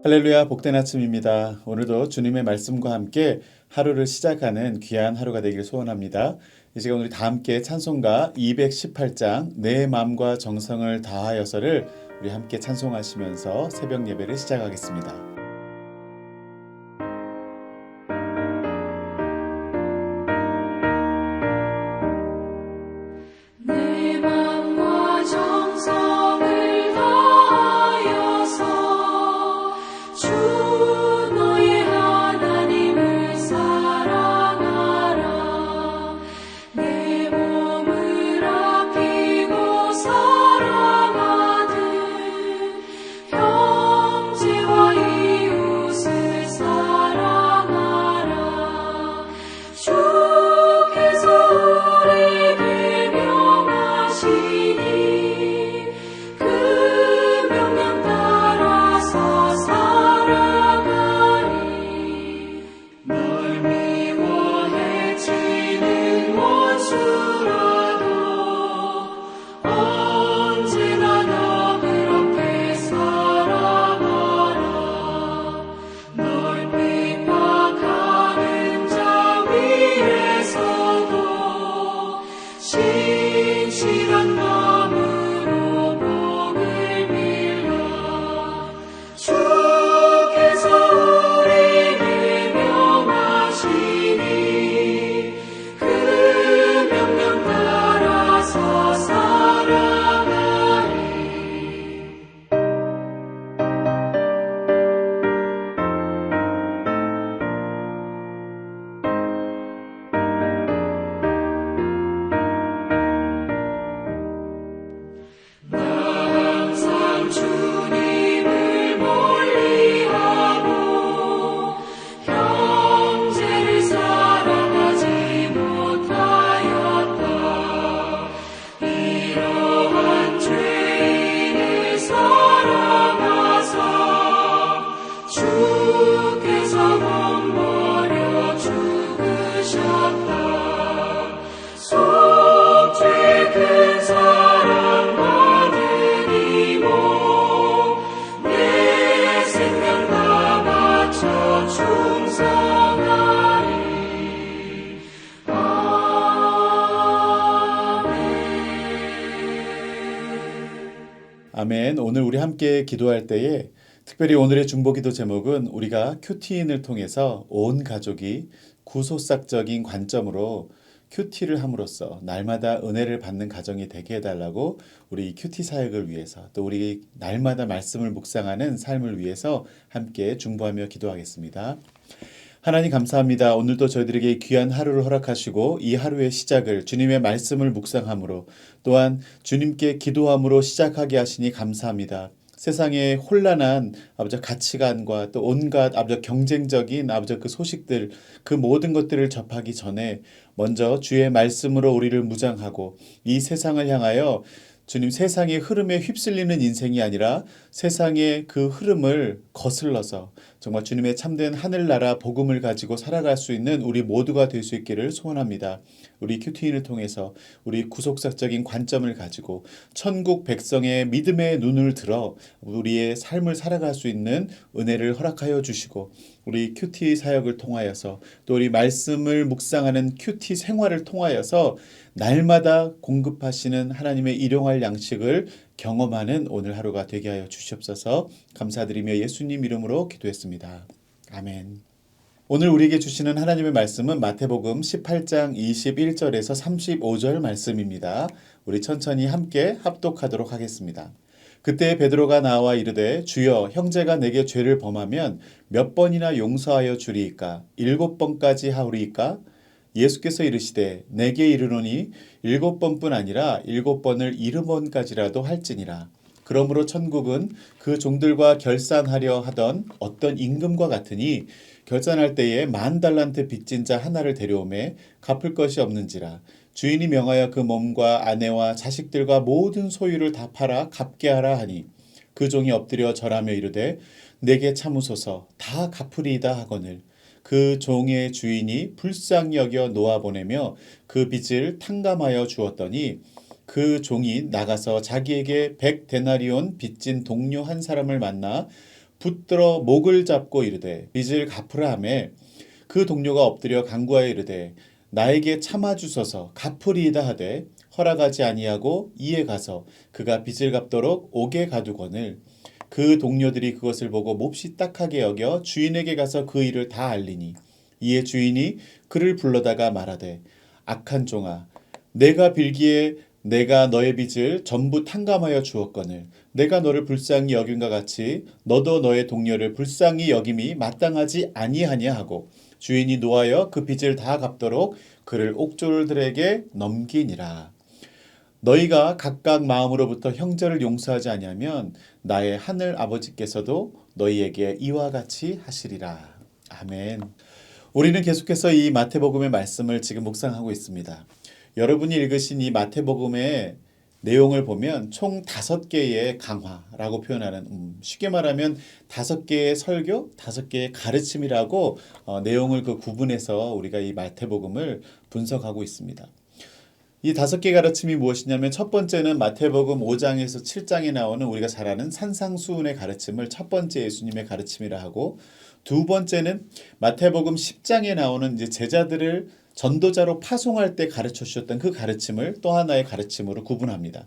할렐루야, 복된 아침입니다. 오늘도 주님의 말씀과 함께 하루를 시작하는 귀한 하루가 되길 소원합니다. 이 시간 우리 다 함께 찬송가 218장 내 마음과 정성을 다하여서를 우리 함께 찬송하시면서 새벽 예배를 시작하겠습니다. 내 맘과 정성을 다하여서 주 너의 하나님을 사랑하라. 내 몸을 아끼고 사랑하듯 형제와 이웃을 사랑하라. 주께서 우리에게 명하시니 그 명령 따라서 살아가리. 널 미워해 치는 원수라도 언제나 너그럽게 살아가라. 널 핍박하는 자 위에서도 신실한 마음으로 복을 빌라. 주께서 우리에게 명하시니 그 명령 따라서 살아가리. 항상 주님을 멀리하고 형제를 사랑하지 못하였다. 이러한 죄인을 사랑하사 주께서 몸 버려 죽으셨다. 속죄 큰 사랑 받으리모 내 생명 다 바쳐 충성하리. 아멘. 아멘. 오늘 우리 함께 기도할 때에 특별히 오늘의 중보기도 제목은 우리가 큐티인을 통해서 온 가족이 구속사적인 관점으로 큐티를 함으로써 날마다 은혜를 받는 가정이 되게 해달라고 우리 큐티 사역을 위해서 또 우리 날마다 말씀을 묵상하는 삶을 위해서 함께 중보하며 기도하겠습니다. 하나님 감사합니다. 오늘도 저희들에게 귀한 하루를 허락하시고 이 하루의 시작을 주님의 말씀을 묵상함으로 또한 주님께 기도함으로 시작하게 하시니 감사합니다. 세상의 혼란한 아버지 가치관과 또 온갖 아버지 경쟁적인 아버지 그 소식들 그 모든 것들을 접하기 전에 먼저 주의 말씀으로 우리를 무장하고 이 세상을 향하여 주님 세상의 흐름에 휩쓸리는 인생이 아니라 세상의 그 흐름을 거슬러서 정말 주님의 참된 하늘나라 복음을 가지고 살아갈 수 있는 우리 모두가 될 수 있기를 소원합니다. 우리 큐티인을 통해서 우리 구속사적인 관점을 가지고 천국 백성의 믿음의 눈을 들어 우리의 삶을 살아갈 수 있는 은혜를 허락하여 주시고 우리 큐티 사역을 통하여서 또 우리 말씀을 묵상하는 큐티 생활을 통하여서 날마다 공급하시는 하나님의 일용할 양식을 경험하는 오늘 하루가 되게 하여 주시옵소서. 감사드리며 예수님 이름으로 기도했습니다. 아멘. 오늘 우리에게 주시는 하나님의 말씀은 마태복음 18장 21절에서 35절 말씀입니다. 우리 천천히 함께 합독하도록 하겠습니다. 그때 베드로가 나와 이르되 주여 형제가 내게 죄를 범하면 몇 번이나 용서하여 주리이까 7번까지 하오리이까 예수께서 이르시되 내게 이르노니 7번뿐 아니라 7번을 70번까지라도 할지니라. 그러므로 천국은 그 종들과 결산하려 하던 어떤 임금과 같으니 결산할 때에 10,000달란트 빚진 자 하나를 데려오매 갚을 것이 없는지라. 주인이 명하여 그 몸과 아내와 자식들과 모든 소유를 다 팔아 갚게 하라 하니 그 종이 엎드려 절하며 이르되 내게 참으소서 다 갚으리이다 하거늘 그 종의 주인이 불쌍히 여겨 놓아보내며 그 빚을 탕감하여 주었더니 그 종이 나가서 자기에게 100데나리온 빚진 동료 한 사람을 만나 붙들어 목을 잡고 이르되 빚을 갚으라 하매 그 동료가 엎드려 간구하여 이르되 나에게 참아 주소서 갚으리이다 하되 허락하지 아니하고 이에 가서 그가 빚을 갚도록 옥에 가두거늘 그 동료들이 그것을 보고 몹시 딱하게 여겨 주인에게 가서 그 일을 다 알리니 이에 주인이 그를 불러다가 말하되 악한 종아 내가 빌기에 내가 너의 빚을 전부 탕감하여 주었거늘 내가 너를 불쌍히 여김과 같이 너도 너의 동료를 불쌍히 여김이 마땅하지 아니하냐 하고 주인이 노하여 그 빚을 다 갚도록 그를 옥졸들에게 넘기니라. 너희가 각각 마음으로부터 형제를 용서하지 아니하면 나의 하늘 아버지께서도 너희에게 이와 같이 하시리라. 아멘. 우리는 계속해서 이 마태복음의 말씀을 지금 묵상하고 있습니다. 여러분이 읽으신 이 마태복음의 내용을 보면 총 5개의 강화라고 표현하는 쉽게 말하면 5개의 설교, 5개의 가르침이라고 내용을 그 구분해서 우리가 이 마태복음을 분석하고 있습니다. 이 5개 가르침이 무엇이냐면 첫 번째는 마태복음 5장에서 7장에 나오는 우리가 잘 아는 산상수훈의 가르침을 첫 번째 예수님의 가르침이라 하고 두 번째는 마태복음 10장에 나오는 이제 제자들을 전도자로 파송할 때 가르쳐 주셨던 그 가르침을 또 하나의 가르침으로 구분합니다.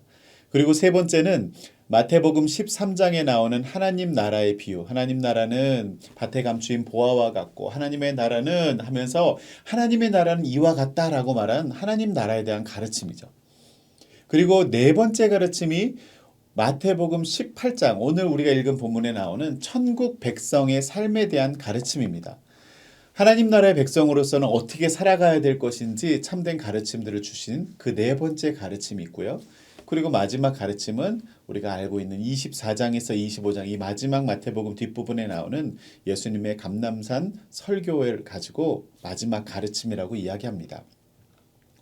그리고 세 번째는 마태복음 13장에 나오는 하나님 나라의 비유. 하나님 나라는 밭에 감추인 보화와 같고 하나님의 나라는 하면서 하나님의 나라는 이와 같다라고 말한 하나님 나라에 대한 가르침이죠. 그리고 네 번째 가르침이 마태복음 18장 오늘 우리가 읽은 본문에 나오는 천국 백성의 삶에 대한 가르침입니다. 하나님 나라의 백성으로서는 어떻게 살아가야 될 것인지 참된 가르침들을 주신 그 네 번째 가르침이 있고요. 그리고 마지막 가르침은 우리가 알고 있는 24장에서 25장 이 마지막 마태복음 뒷부분에 나오는 예수님의 감람산 설교를 가지고 마지막 가르침이라고 이야기합니다.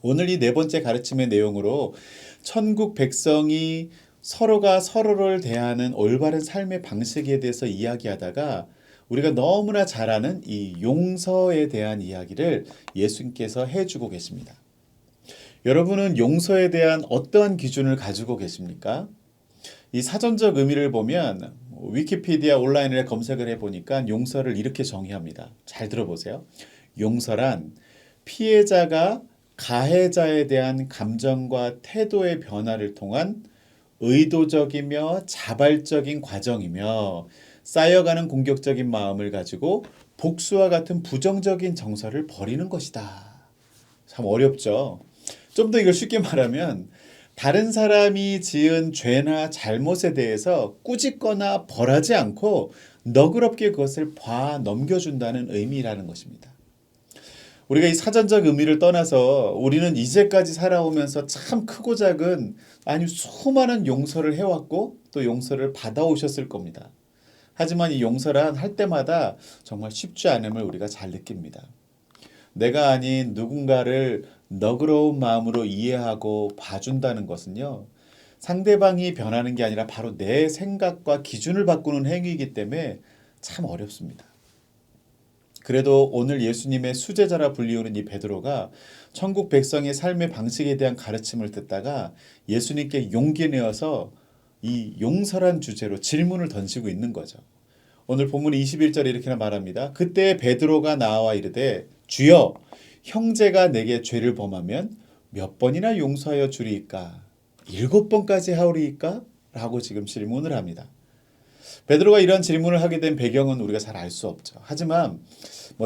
오늘 이 네 번째 가르침의 내용으로 천국 백성이 서로가 서로를 대하는 올바른 삶의 방식에 대해서 이야기하다가 우리가 너무나 잘 아는 이 용서에 대한 이야기를 예수님께서 해주고 계십니다. 여러분은 용서에 대한 어떠한 기준을 가지고 계십니까? 이 사전적 의미를 보면 위키피디아 온라인에 검색을 해보니까 용서를 이렇게 정의합니다. 잘 들어보세요. 용서란 피해자가 가해자에 대한 감정과 태도의 변화를 통한 의도적이며 자발적인 과정이며 쌓여가는 공격적인 마음을 가지고 복수와 같은 부정적인 정서를 버리는 것이다. 참 어렵죠. 좀 더 이걸 쉽게 말하면 다른 사람이 지은 죄나 잘못에 대해서 꾸짖거나 벌하지 않고 너그럽게 그것을 봐 넘겨준다는 의미라는 것입니다. 우리가 이 사전적 의미를 떠나서 우리는 이제까지 살아오면서 참 크고 작은 아니 수많은 용서를 해왔고 또 용서를 받아오셨을 겁니다. 하지만 이 용서란 할 때마다 정말 쉽지 않음을 우리가 잘 느낍니다. 내가 아닌 누군가를 너그러운 마음으로 이해하고 봐준다는 것은요. 상대방이 변하는 게 아니라 바로 내 생각과 기준을 바꾸는 행위이기 때문에 참 어렵습니다. 그래도 오늘 예수님의 수제자라 불리우는 이 베드로가 천국 백성의 삶의 방식에 대한 가르침을 듣다가 예수님께 용기 내어서 이 용서란 주제로 질문을 던지고 있는 거죠. 오늘 본문 21절에 이렇게 말합니다. 그때 베드로가 나와 이르되 주여 형제가 내게 죄를 범하면 몇 번이나 용서하여 주리이까? 7번까지 하오리이까? 라고 지금 질문을 합니다. 베드로가 이런 질문을 하게 된 배경은 우리가 잘 알 수 없죠. 하지만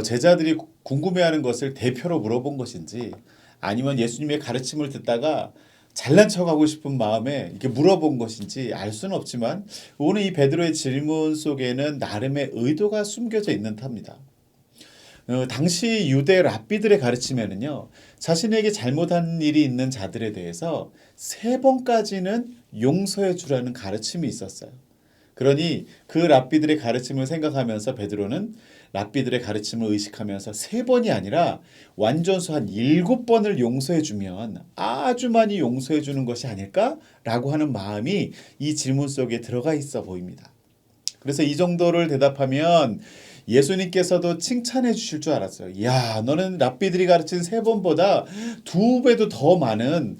제자들이 궁금해하는 것을 대표로 물어본 것인지 아니면 예수님의 가르침을 듣다가 잘난 척하고 싶은 마음에 이렇게 물어본 것인지 알 수는 없지만 오늘 이 베드로의 질문 속에는 나름의 의도가 숨겨져 있는 듯합니다. 당시 유대 랍비들의 가르침에는요. 자신에게 잘못한 일이 있는 자들에 대해서 3번까지는 용서해 주라는 가르침이 있었어요. 그러니 그 랍비들의 가르침을 생각하면서 베드로는 랍비들의 가르침을 의식하면서 3번이 아니라 완전수 한 7번을 용서해 주면 아주 많이 용서해 주는 것이 아닐까라고 하는 마음이 이 질문 속에 들어가 있어 보입니다. 그래서 이 정도를 대답하면 예수님께서도 칭찬해 주실 줄 알았어요. 야, 너는 랍비들이 가르친 3번보다 2배도 더 많은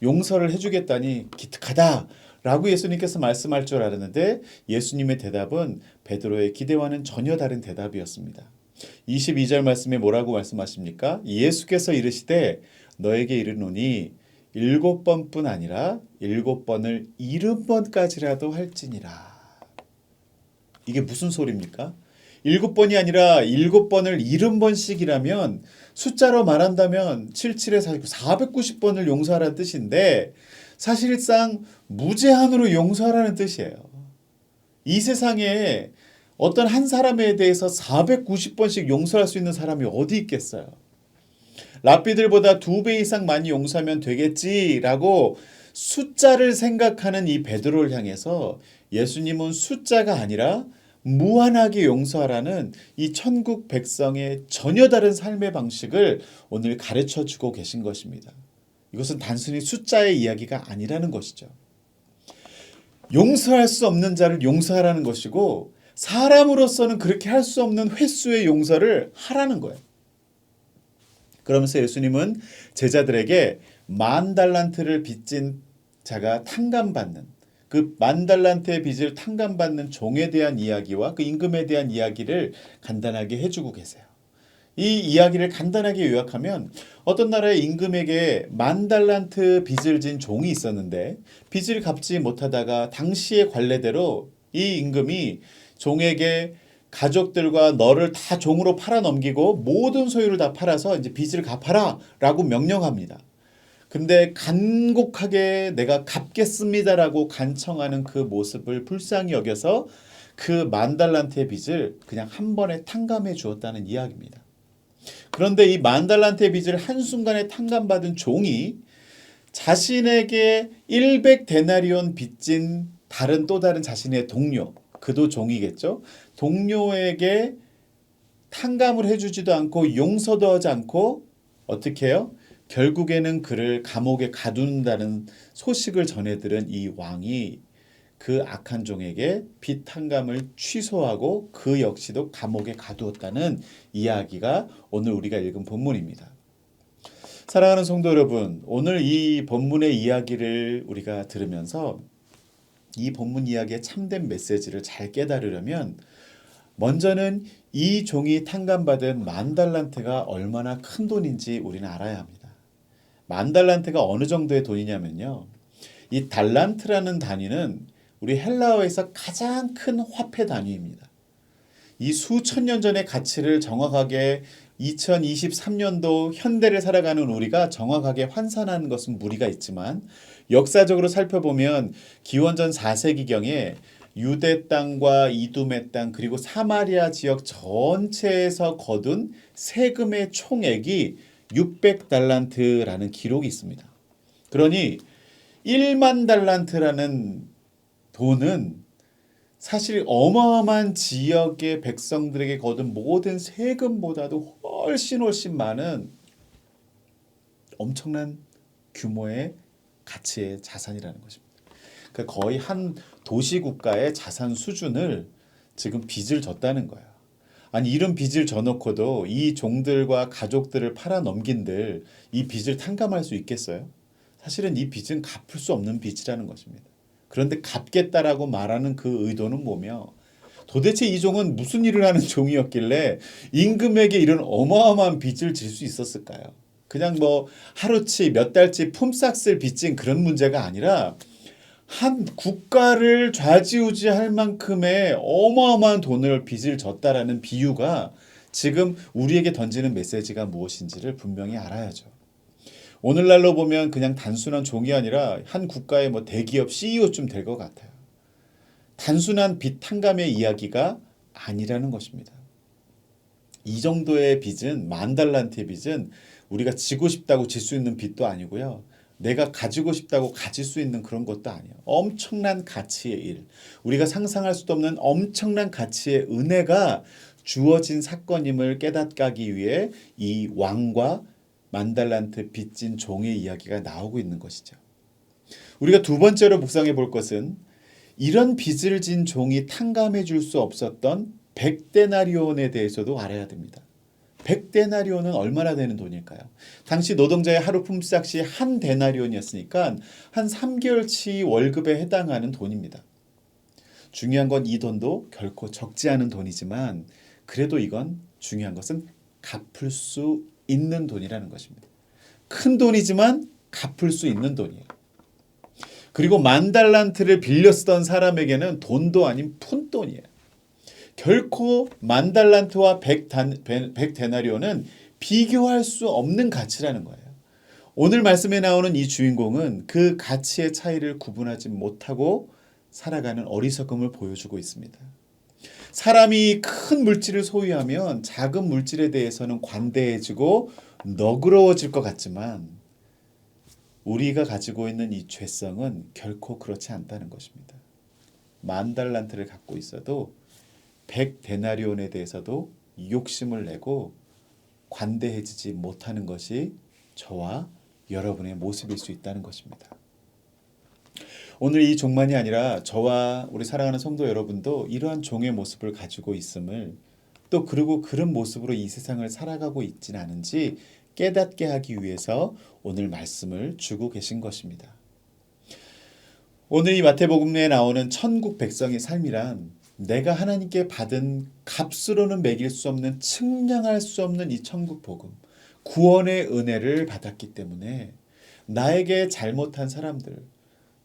용서를 해주겠다니 기특하다. 라고 예수님께서 말씀할 줄 알았는데 예수님의 대답은 베드로의 기대와는 전혀 다른 대답이었습니다. 22절 말씀에 뭐라고 말씀하십니까? 예수께서 이르시되 너에게 이르노니 7번뿐 아니라 7번을 70번까지라도 할지니라. 이게 무슨 소리입니까? 7번이 아니라 7번을 70번씩이라면 숫자로 말한다면 77에 49, 490번을 용서하라는 뜻인데 사실상 무제한으로 용서하라는 뜻이에요. 이 세상에 어떤 한 사람에 대해서 490번씩 용서할 수 있는 사람이 어디 있겠어요? 랍비들보다 2배 이상 많이 용서하면 되겠지라고 숫자를 생각하는 이 베드로를 향해서 예수님은 숫자가 아니라 무한하게 용서하라는 이 천국 백성의 전혀 다른 삶의 방식을 오늘 가르쳐 주고 계신 것입니다. 이것은 단순히 숫자의 이야기가 아니라는 것이죠. 용서할 수 없는 자를 용서하라는 것이고 사람으로서는 그렇게 할 수 없는 횟수의 용서를 하라는 거예요. 그러면서 예수님은 제자들에게 10,000달란트를 빚진 자가 탕감받는 그 10,000달란트의 빚을 탕감받는 종에 대한 이야기와 그 임금에 대한 이야기를 간단하게 해주고 계세요. 이 이야기를 간단하게 요약하면 어떤 나라의 임금에게 10,000달란트 빚을 진 종이 있었는데 빚을 갚지 못하다가 당시의 관례대로 이 임금이 종에게 가족들과 너를 다 종으로 팔아넘기고 모든 소유를 다 팔아서 이제 빚을 갚아라 라고 명령합니다. 근데 간곡하게 내가 갚겠습니다라고 간청하는 그 모습을 불쌍히 여겨서 그 10,000달란트의 빚을 그냥 한 번에 탕감해 주었다는 이야기입니다. 그런데 이 10,000달란트의 빚을 한순간에 탕감받은 종이 자신에게 100데나리온 빚진 또 다른 자신의 동료, 그도 종이겠죠. 동료에게 탕감을 해주지도 않고 용서도 하지 않고 어떻게 해요? 결국에는 그를 감옥에 가둔다는 소식을 전해들은 이 왕이 그 악한 종에게 빚 탕감을 취소하고 그 역시도 감옥에 가두었다는 이야기가 오늘 우리가 읽은 본문입니다. 사랑하는 성도 여러분, 오늘 이 본문의 이야기를 우리가 들으면서 이 본문 이야기의 참된 메시지를 잘 깨달으려면 먼저는 이 종이 탕감받은 10,000달란트가 얼마나 큰 돈인지 우리는 알아야 합니다. 10,000달란트가 어느 정도의 돈이냐면요. 이 달란트라는 단위는 우리 헬라어에서 가장 큰 화폐 단위입니다. 이 수천 년 전의 가치를 정확하게 2023년도 현대를 살아가는 우리가 정확하게 환산하는 것은 무리가 있지만 역사적으로 살펴보면 기원전 4세기경에 유대 땅과 이두메 땅 그리고 사마리아 지역 전체에서 거둔 세금의 총액이 600달란트라는 기록이 있습니다. 그러니 1만 달란트라는 돈은 사실 어마어마한 지역의 백성들에게 거둔 모든 세금보다도 훨씬 많은 엄청난 규모의 가치의 자산이라는 것입니다. 그러니까 거의 한 도시국가의 자산 수준을 지금 빚을 졌다는 거예요. 아니 이런 빚을 져놓고도 이 종들과 가족들을 팔아넘긴들 이 빚을 탕감할 수 있겠어요? 사실은 이 빚은 갚을 수 없는 빚이라는 것입니다. 그런데 갚겠다라고 말하는 그 의도는 뭐며 도대체 이 종은 무슨 일을 하는 종이었길래 임금에게 이런 어마어마한 빚을 질 수 있었을까요? 그냥 뭐 하루치 몇 달치 품삯을 빚진 그런 문제가 아니라 한 국가를 좌지우지할 만큼의 어마어마한 돈을 빚을 졌다라는 비유가 지금 우리에게 던지는 메시지가 무엇인지를 분명히 알아야죠. 오늘날로 보면 그냥 단순한 종이 아니라 한 국가의 뭐 대기업 CEO쯤 될 것 같아요. 단순한 빚 탕감의 이야기가 아니라는 것입니다. 이 정도의 빚은 10,000달란트의 빚은 우리가 지고 싶다고 질 수 있는 빚도 아니고요. 내가 가지고 싶다고 가질 수 있는 그런 것도 아니에요. 엄청난 가치의 일. 우리가 상상할 수도 없는 엄청난 가치의 은혜가 주어진 사건임을 깨닫기 위해 이 왕과 10,000달란트 빚진 종의 이야기가 나오고 있는 것이죠. 우리가 두 번째로 묵상해 볼 것은 이런 빚을 진 종이 탕감해 줄 수 없었던 100데나리온에 대해서도 알아야 됩니다. 100데나리온은 얼마나 되는 돈일까요? 당시 노동자의 하루 품삯이 한 데나리온이었으니까 한 3개월치 월급에 해당하는 돈입니다. 중요한 건 이 돈도 결코 적지 않은 돈이지만 그래도 이건 중요한 것은 갚을 수 있는 돈이라는 것입니다. 큰 돈이지만 갚을 수 있는 돈이에요. 그리고 10,000달란트를 빌려 쓰던 사람에게는 돈도 아닌 푼돈이에요. 결코 10,000달란트와 100데나리온은 비교할 수 없는 가치라는 거예요. 오늘 말씀에 나오는 이 주인공은 그 가치의 차이를 구분하지 못하고 살아가는 어리석음을 보여주고 있습니다. 사람이 큰 물질을 소유하면 작은 물질에 대해서는 관대해지고 너그러워질 것 같지만 우리가 가지고 있는 이 죄성은 결코 그렇지 않다는 것입니다. 10,000달란트를 갖고 있어도 100데나리온에 대해서도 욕심을 내고 관대해지지 못하는 것이 저와 여러분의 모습일 수 있다는 것입니다. 오늘 이 종만이 아니라 저와 우리 사랑하는 성도 여러분도 이러한 종의 모습을 가지고 있음을 또 그리고 그런 모습으로 이 세상을 살아가고 있진 않은지 깨닫게 하기 위해서 오늘 말씀을 주고 계신 것입니다. 오늘 이 마태복음에 나오는 천국 백성의 삶이란 내가 하나님께 받은 값으로는 매길 수 없는 측량할 수 없는 이 천국 복음, 구원의 은혜를 받았기 때문에 나에게 잘못한 사람들,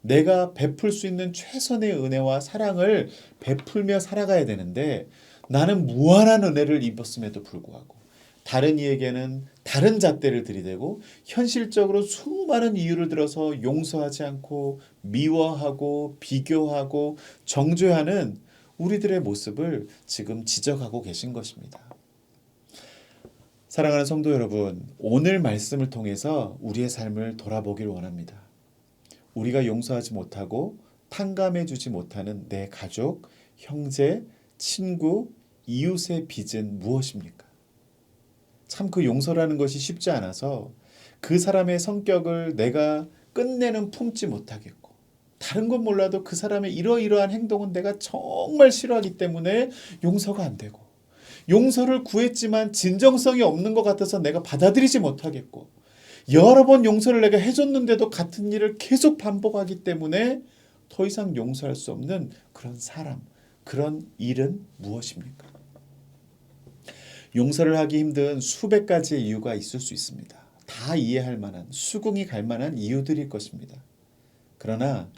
내가 베풀 수 있는 최선의 은혜와 사랑을 베풀며 살아가야 되는데 나는 무한한 은혜를 입었음에도 불구하고 다른 이에게는 다른 잣대를 들이대고 현실적으로 수많은 이유를 들어서 용서하지 않고 미워하고 비교하고 정죄하는 우리들의 모습을 지금 지적하고 계신 것입니다. 사랑하는 성도 여러분, 오늘 말씀을 통해서 우리의 삶을 돌아보길 원합니다. 우리가 용서하지 못하고 탕감해주지 못하는 내 가족, 형제, 친구, 이웃의 빚은 무엇입니까? 참 그 용서라는 것이 쉽지 않아서 그 사람의 성격을 내가 끝내는 품지 못하겠고 다른 건 몰라도 그 사람의 이러이러한 행동은 내가 정말 싫어하기 때문에 용서가 안 되고 용서를 구했지만 진정성이 없는 것 같아서 내가 받아들이지 못하겠고 여러 번 용서를 내가 해줬는데도 같은 일을 계속 반복하기 때문에 더 이상 용서할 수 없는 그런 사람, 그런 일은 무엇입니까? 용서를 하기 힘든 수백 가지의 이유가 있을 수 있습니다. 다 이해할 만한, 수긍이 갈 만한 이유들일 것입니다. 그러나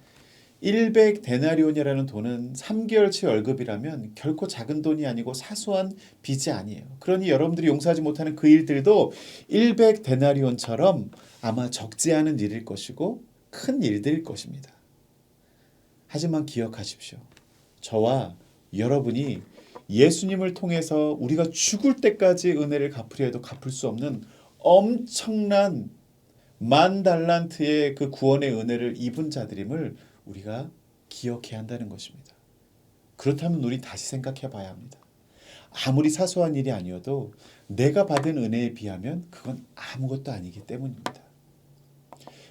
100데나리온이라는 돈은 3개월치 월급이라면 결코 작은 돈이 아니고 사소한 빚이 아니에요. 그러니 여러분들이 용서하지 못하는 그 일들도 100데나리온처럼 아마 적지 않은 일일 것이고 큰 일들일 것입니다. 하지만 기억하십시오. 저와 여러분이 예수님을 통해서 우리가 죽을 때까지 은혜를 갚으려 해도 갚을 수 없는 엄청난 10,000달란트의 그 구원의 은혜를 입은 자들임을 우리가 기억해야 한다는 것입니다. 그렇다면 우리 다시 생각해 봐야 합니다. 아무리 사소한 일이 아니어도 내가 받은 은혜에 비하면 그건 아무것도 아니기 때문입니다.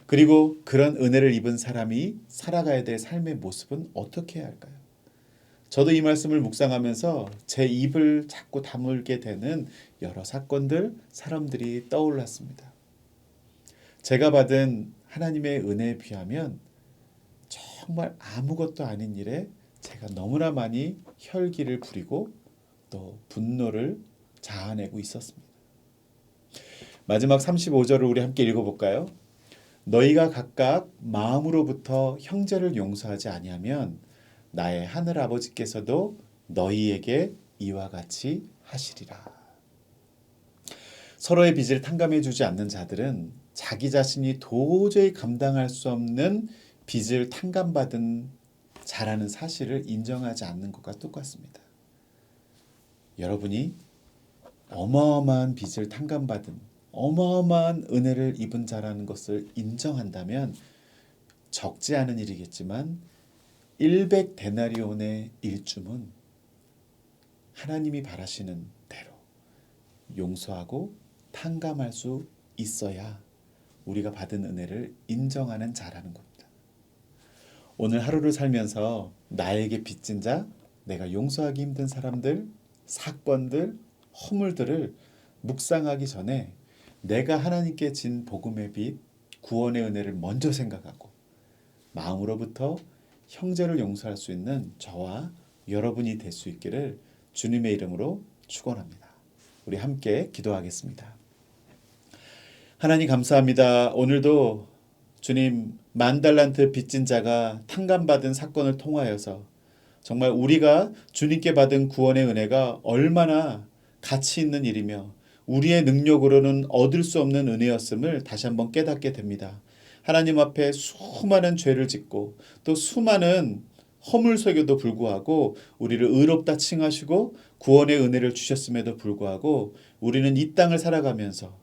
그리고 그런 은혜를 입은 사람이 살아가야 될 삶의 모습은 어떻게 해야 할까요? 저도 이 말씀을 묵상하면서 제 입을 자꾸 다물게 되는 여러 사건들, 사람들이 떠올랐습니다. 제가 받은 하나님의 은혜에 비하면 정말 아무것도 아닌 일에 제가 너무나 많이 혈기를 부리고 또 분노를 자아내고 있었습니다. 마지막 35절을 우리 함께 읽어볼까요? 너희가 각각 마음으로부터 형제를 용서하지 아니하면 나의 하늘 아버지께서도 너희에게 이와 같이 하시리라. 서로의 빚을 탕감해 주지 않는 자들은 자기 자신이 도저히 감당할 수 없는 빚을 탕감받은 자라는 사실을 인정하지 않는 것과 똑같습니다. 여러분이 어마어마한 빚을 탕감받은 어마어마한 은혜를 입은 자라는 것을 인정한다면 적지 않은 일이겠지만 100데나리온의 일줌은 하나님이 바라시는 대로 용서하고 탕감할 수 있어야 우리가 받은 은혜를 인정하는 자라는 겁니다. 오늘 하루를 살면서 나에게 빚진 자, 내가 용서하기 힘든 사람들, 사건들, 허물들을 묵상하기 전에 내가 하나님께 진 복음의 빚, 구원의 은혜를 먼저 생각하고 마음으로부터 형제를 용서할 수 있는 저와 여러분이 될 수 있기를 주님의 이름으로 축원합니다. 우리 함께 기도하겠습니다. 하나님 감사합니다. 오늘도 주님 만달란트 빚진 자가 탕감받은 사건을 통하여서 정말 우리가 주님께 받은 구원의 은혜가 얼마나 가치 있는 일이며 우리의 능력으로는 얻을 수 없는 은혜였음을 다시 한번 깨닫게 됩니다. 하나님 앞에 수많은 죄를 짓고 또 수많은 허물속에도 불구하고 우리를 의롭다 칭하시고 구원의 은혜를 주셨음에도 불구하고 우리는 이 땅을 살아가면서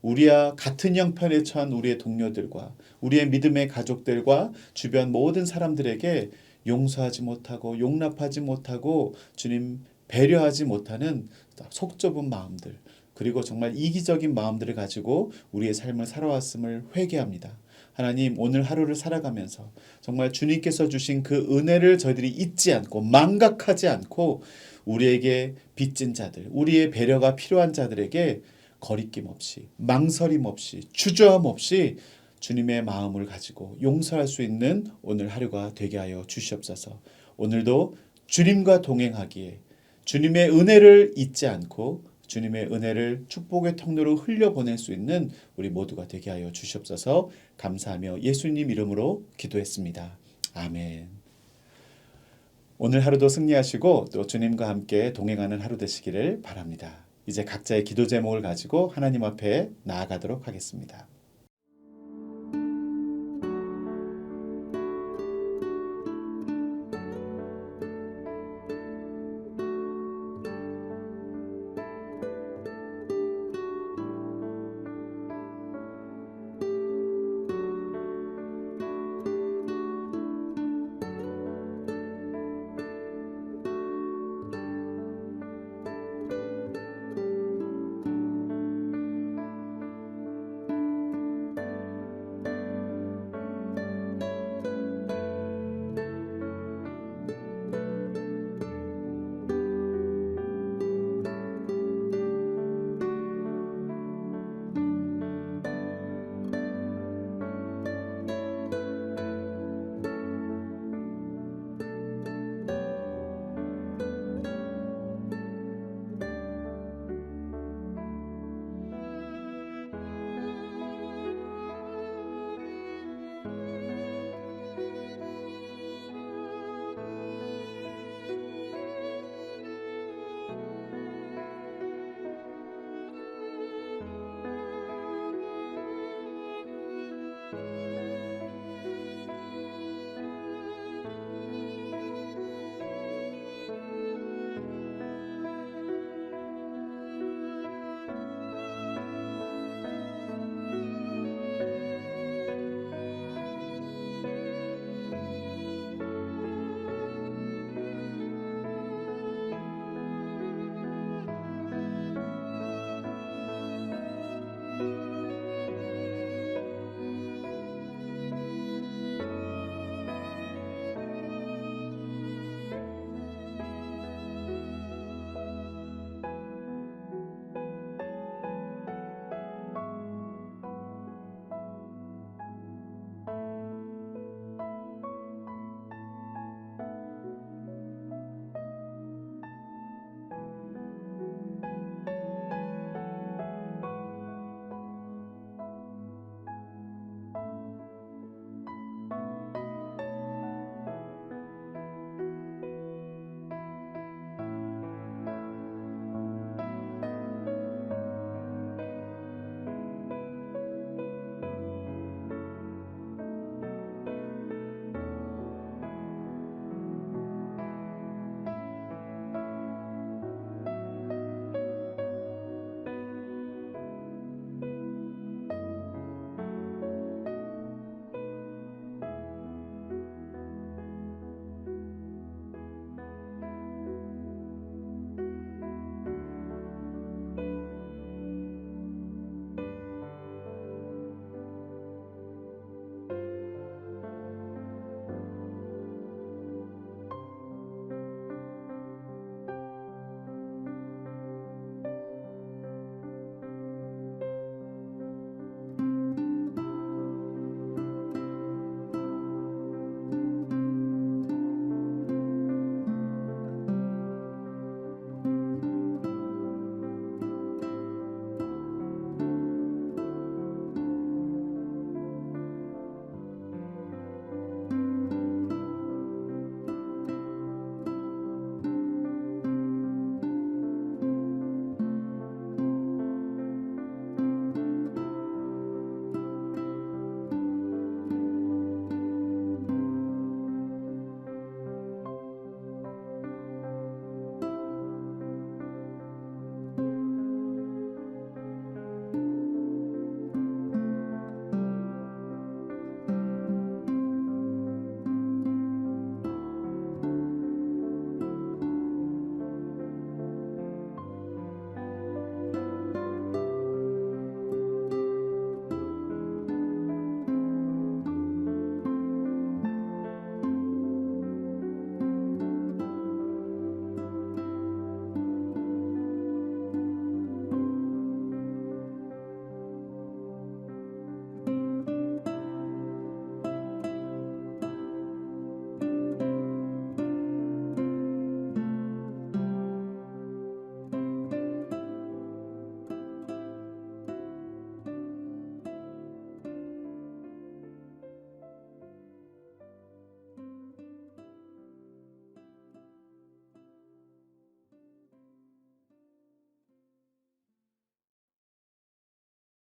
우리와 같은 형편에 처한 우리의 동료들과 우리의 믿음의 가족들과 주변 모든 사람들에게 용서하지 못하고 용납하지 못하고 주님 배려하지 못하는 속 좁은 마음들 그리고 정말 이기적인 마음들을 가지고 우리의 삶을 살아왔음을 회개합니다. 하나님 오늘 하루를 살아가면서 정말 주님께서 주신 그 은혜를 저희들이 잊지 않고 망각하지 않고 우리에게 빚진 자들 우리의 배려가 필요한 자들에게 거리낌 없이 망설임 없이 주저함 없이 주님의 마음을 가지고 용서할 수 있는 오늘 하루가 되게 하여 주시옵소서. 오늘도 주님과 동행하기에 주님의 은혜를 잊지 않고 주님의 은혜를 축복의 통로로 흘려보낼 수 있는 우리 모두가 되게 하여 주시옵소서. 감사하며 예수님 이름으로 기도했습니다. 아멘. 오늘 하루도 승리하시고 또 주님과 함께 동행하는 하루 되시기를 바랍니다. 이제 각자의 기도 제목을 가지고 하나님 앞에 나아가도록 하겠습니다.